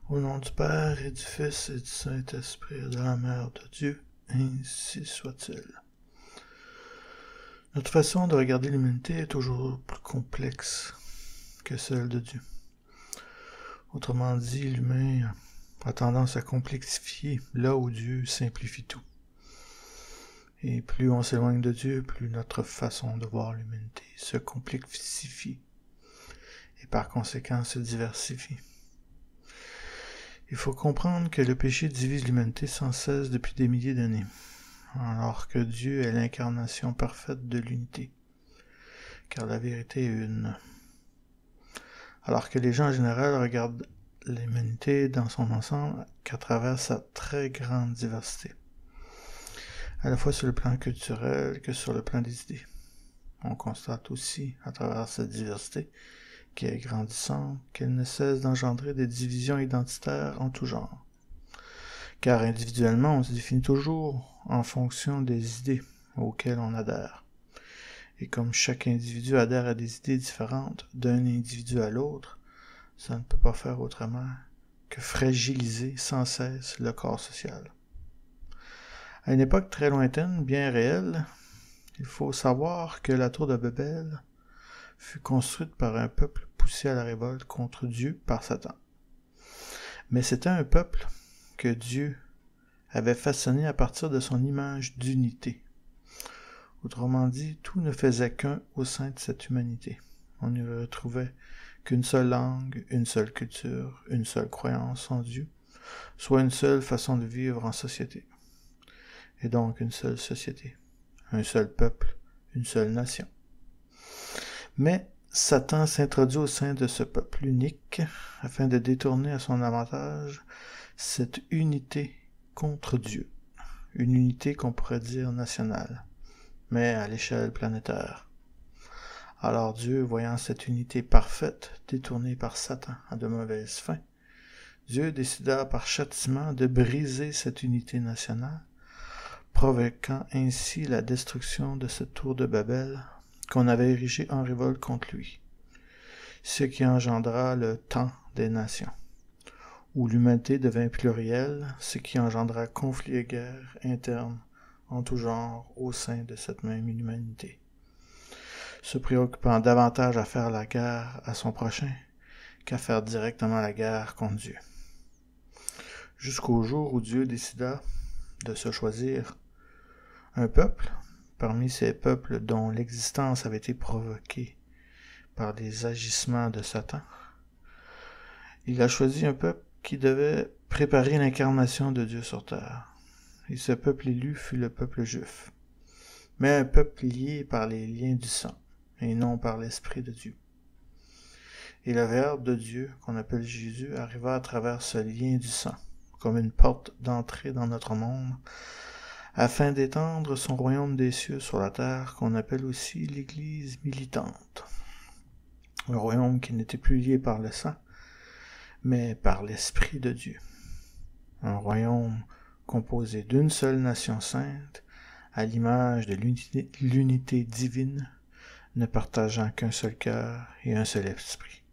Au nom du Père et du Fils et du Saint-Esprit et de la Mère de Dieu, ainsi soit-il. Notre façon de regarder l'humanité est toujours plus complexe que celle de Dieu. Autrement dit, l'humain a tendance à complexifier là où Dieu simplifie tout. Et plus on s'éloigne de Dieu, plus notre façon de voir l'humanité se complexifie et par conséquent se diversifie. Il faut comprendre que le péché divise l'humanité sans cesse depuis des milliers d'années, alors que Dieu est l'incarnation parfaite de l'unité, car la vérité est une. Alors que les gens en général regardent l'humanité dans son ensemble qu'à travers sa très grande diversité, à la fois sur le plan culturel que sur le plan des idées. On constate aussi, à travers cette diversité, qui est grandissante, qu'elle ne cesse d'engendrer des divisions identitaires en tout genre. Car individuellement, on se définit toujours en fonction des idées auxquelles on adhère. Et comme chaque individu adhère à des idées différentes d'un individu à l'autre, ça ne peut pas faire autrement que fragiliser sans cesse le corps social. À une époque très lointaine, bien réelle, il faut savoir que la tour de Babel fut construite par un peuple poussé à la révolte contre Dieu par Satan. Mais c'était un peuple que Dieu avait façonné à partir de son image d'unité. Autrement dit, tout ne faisait qu'un au sein de cette humanité. On n'y retrouvait qu'une seule langue, une seule culture, une seule croyance en Dieu, soit une seule façon de vivre en société. Et donc une seule société, un seul peuple, une seule nation. Mais Satan s'introduit au sein de ce peuple unique afin de détourner à son avantage cette unité contre Dieu. Une unité qu'on pourrait dire nationale, mais à l'échelle planétaire. Alors Dieu, voyant cette unité parfaite détournée par Satan à de mauvaises fins, Dieu décida par châtiment de briser cette unité nationale, provoquant ainsi la destruction de cette tour de Babel qu'on avait érigée en révolte contre lui, ce qui engendra le temps des nations, où l'humanité devint plurielle, ce qui engendra conflits et guerres internes en tout genre au sein de cette même humanité, se préoccupant davantage à faire la guerre à son prochain qu'à faire directement la guerre contre Dieu. Jusqu'au jour où Dieu décida de se choisir un peuple, parmi ces peuples dont l'existence avait été provoquée par les agissements de Satan. Il a choisi un peuple qui devait préparer l'incarnation de Dieu sur terre. Et ce peuple élu fut le peuple juif, mais un peuple lié par les liens du sang, et non par l'Esprit de Dieu. Et le Verbe de Dieu, qu'on appelle Jésus, arriva à travers ce lien du sang, comme une porte d'entrée dans notre monde, afin d'étendre son royaume des cieux sur la terre, qu'on appelle aussi l'Église militante. Un royaume qui n'était plus lié par le sang, mais par l'Esprit de Dieu. Un royaume composé d'une seule nation sainte, à l'image de l'unité divine, ne partageant qu'un seul cœur et un seul esprit.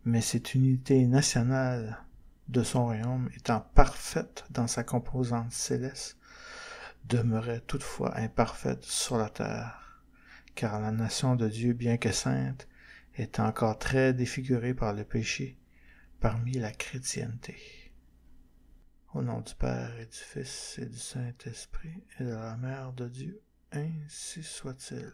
Mais cette unité nationale de son royaume, étant parfaite dans sa composante céleste, demeurait toutefois imparfaite sur la terre, car la nation de Dieu, bien que sainte, est encore très défigurée par le péché parmi la chrétienté. Au nom du Père et du Fils et du Saint-Esprit et de la Mère de Dieu, ainsi soit-il.